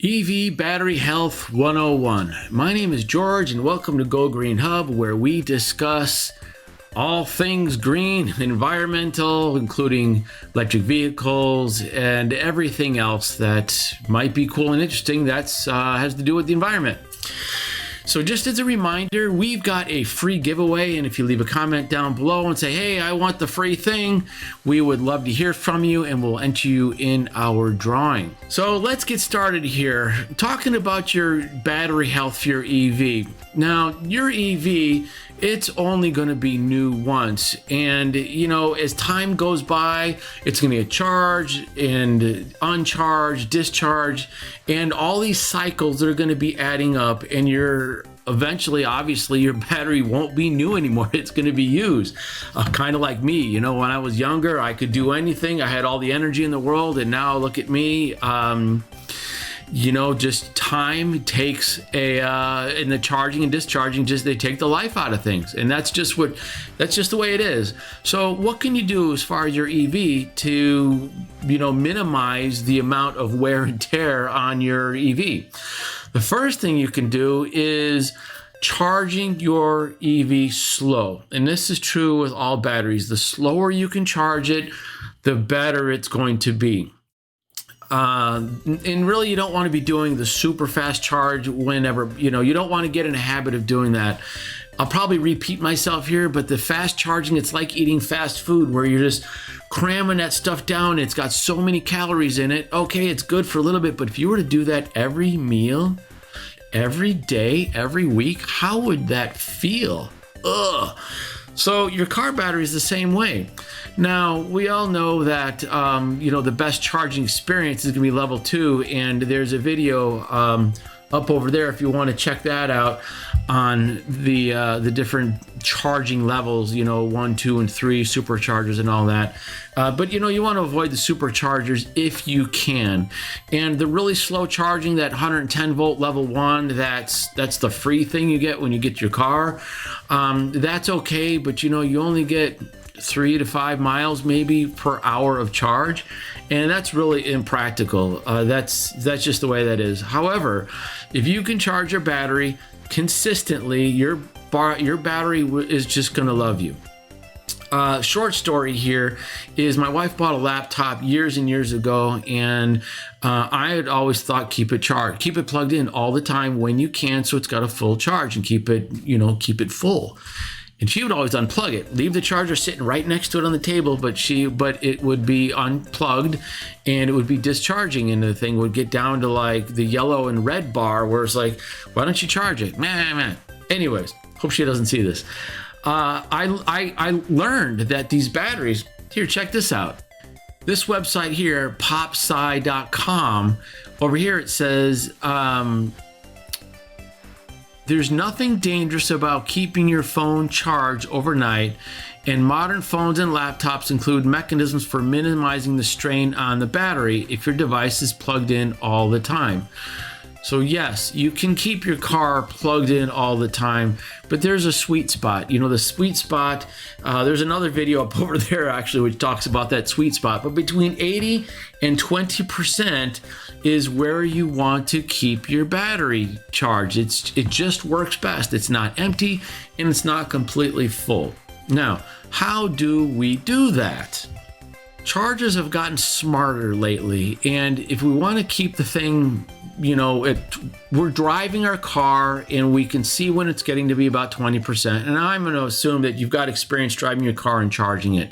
EV Battery Health 101. My name is George and welcome to Go Green Hub, where we discuss all things green, environmental, including electric vehicles and everything else that might be cool and interesting that has to do with the environment. So just as a reminder, we've got a free giveaway, and if you leave a comment down below and say, hey, I want the free thing, we would love to hear from you and we'll enter you in our drawing. So let's get started here. Talking about your battery health for your EV. Now, your EV, it's only going to be new once, and as time goes by, it's going to get charged and uncharged, discharged, and all these cycles that are going to be adding up, and eventually, obviously, your battery won't be new anymore. It's going to be used. Kind of like me, when I was younger, I could do anything. I had all the energy in the world, and now look at me. Just time takes in the charging and discharging, they take the life out of things. And that's just the way it is. So what can you do as far as your EV to, minimize the amount of wear and tear on your EV? The first thing you can do is charging your EV slow. And this is true with all batteries. The slower you can charge it, the better it's going to be. And really, you don't want to be doing the super fast charge whenever, you don't want to get in a habit of doing that. I'll probably repeat myself here, but the fast charging, it's like eating fast food where you're just cramming that stuff down. It's got so many calories in it. Okay, it's good for a little bit, but if you were to do that every meal, every day, every week, how would that feel? Ugh. So your car battery is the same way. Now, we all know that, the best charging experience is going to be level 2, and there's a video up over there if you want to check that out on the different charging levels, 1, 2, and 3 superchargers and all that. But you want to avoid the superchargers if you can. And the really slow charging, that 110 volt level 1, that's the free thing you get when you get your car. That's okay, but you only get 3 to 5 miles maybe per hour of charge, and that's really impractical. That's just the way that is. However, if you can charge your battery consistently, your battery is just going to love you. Short story here is my wife bought a laptop years and years ago, and I had always thought keep it charged, keep it plugged in all the time when you can, so it's got a full charge, and keep it full. And she would always unplug it, leave the charger sitting right next to it on the table, but it would be unplugged and it would be discharging, and the thing would get down to like the yellow and red bar where it's like, why don't you charge it? Man. Anyways, hope she doesn't see this. I learned that these batteries, here, check this out. This website here, popsci.com, over here it says, there's nothing dangerous about keeping your phone charged overnight, and modern phones and laptops include mechanisms for minimizing the strain on the battery if your device is plugged in all the time. So yes, you can keep your car plugged in all the time, but there's a sweet spot. The sweet spot, there's another video up over there actually which talks about that sweet spot, but between 80 and 20% is where you want to keep your battery charged. It just works best. It's not empty and it's not completely full. Now, how do we do that? Chargers have gotten smarter lately, and if we want to keep the thing, we're driving our car and we can see when it's getting to be about 20%. And I'm going to assume that you've got experience driving your car and charging it,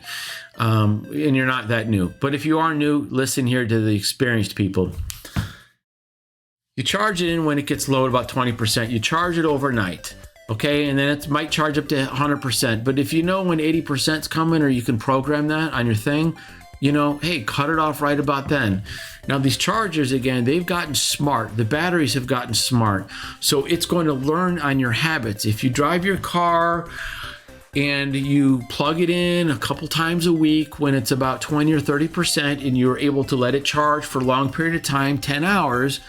and you're not that new. But if you are new, listen here to the experienced people. You charge it in when it gets low at about 20%. You charge it overnight. Okay, and then it might charge up to 100%. But if you know when 80% is coming, or you can program that on your thing, hey, cut it off right about then. Now, these chargers, again, they've gotten smart. The batteries have gotten smart. So it's going to learn on your habits. If you drive your car and you plug it in a couple times a week when it's about 20 or 30%, and you're able to let it charge for a long period of time, 10 hours,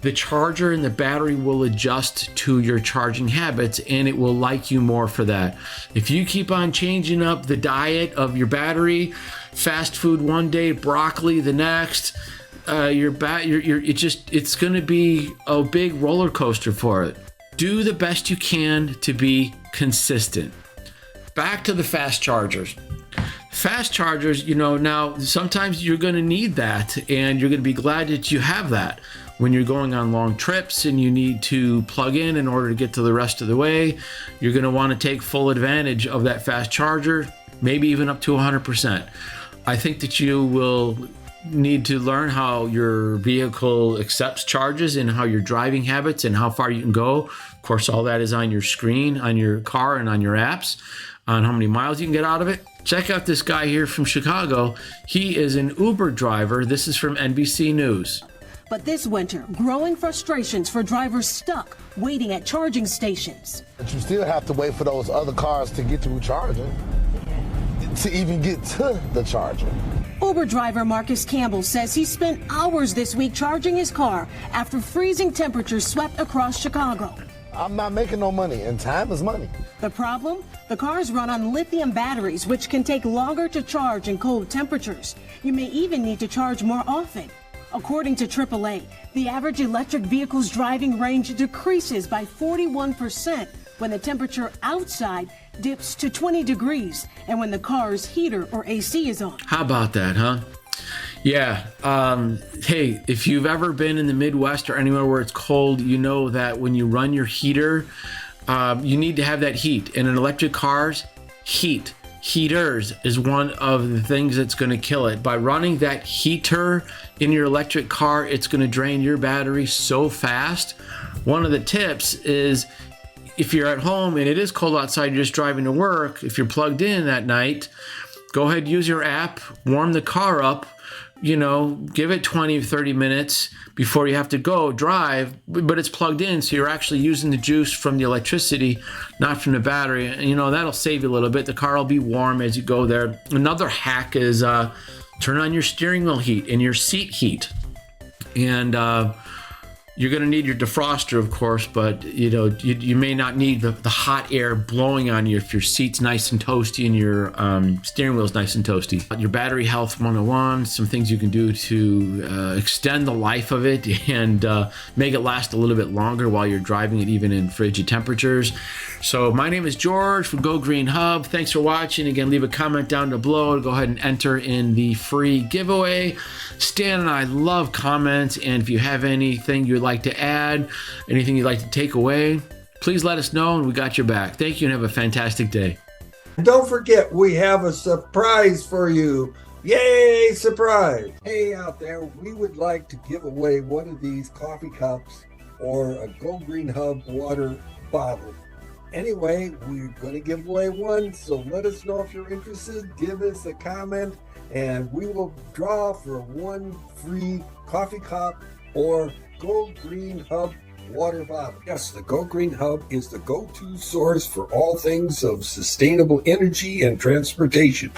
the charger and the battery will adjust to your charging habits, and it will like you more for that. If you keep on changing up the diet of your battery, fast food one day, broccoli the next, it's going to be a big roller coaster for it. Do the best you can to be consistent. Back to the fast chargers. Fast chargers, now sometimes you're going to need that, and you're going to be glad that you have that when you're going on long trips and you need to plug in order to get to the rest of the way. You're going to want to take full advantage of that fast charger, maybe even up to 100%. I think that you will need to learn how your vehicle accepts charges and how your driving habits and how far you can go. Of course, all that is on your screen, on your car, and on your apps, on how many miles you can get out of it. Check out this guy here from Chicago. He is an Uber driver. This is from NBC News. But this winter, growing frustrations for drivers stuck waiting at charging stations. But you still have to wait for those other cars to get through charging, to even get to the charger. Uber driver Marcus Campbell says he spent hours this week charging his car after freezing temperatures swept across Chicago. I'm not making no money, and time is money. The problem? The cars run on lithium batteries, which can take longer to charge in cold temperatures. You may even need to charge more often. According to AAA, the average electric vehicle's driving range decreases by 41% when the temperature outside dips to 20 degrees and when the car's heater or AC is on. How about that, huh? Yeah. Hey, if you've ever been in the Midwest or anywhere where it's cold, you know that when you run your heater, you need to have that heat. And in electric cars, heaters is one of the things that's going to kill it. By running that heater in your electric car, it's going to drain your battery so fast. One of the tips is, if you're at home and it is cold outside, you're just driving to work, if you're plugged in that night, go ahead, use your app, warm the car up, give it 20, 30 minutes before you have to go drive, but it's plugged in, so you're actually using the juice from the electricity, not from the battery. And, that'll save you a little bit. The car will be warm as you go there. Another hack is turn on your steering wheel heat and your seat heat. And you're going to need your defroster, of course, but you may not need the hot air blowing on you if your seat's nice and toasty and your steering wheel's nice and toasty. Your battery health 101, some things you can do to extend the life of it and make it last a little bit longer while you're driving it, even in frigid temperatures. So my name is George from Go Green Hub. Thanks for watching. Again, leave a comment down below to go ahead and enter in the free giveaway. Stan and I love comments, and if you have anything you'd like to add, anything you'd like to take away, please let us know, and we got your back. Thank you, and have a fantastic day. Don't forget, we have a surprise for you. Yay, surprise! Hey out there, we would like to give away one of these coffee cups or a Go Green Hub water bottle. Anyway, we're going to give away one, so let us know if you're interested. Give us a comment, and we will draw for one free coffee cup or Go Green Hub water bottle. Yes, the Go Green Hub is the go-to source for all things of sustainable energy and transportation.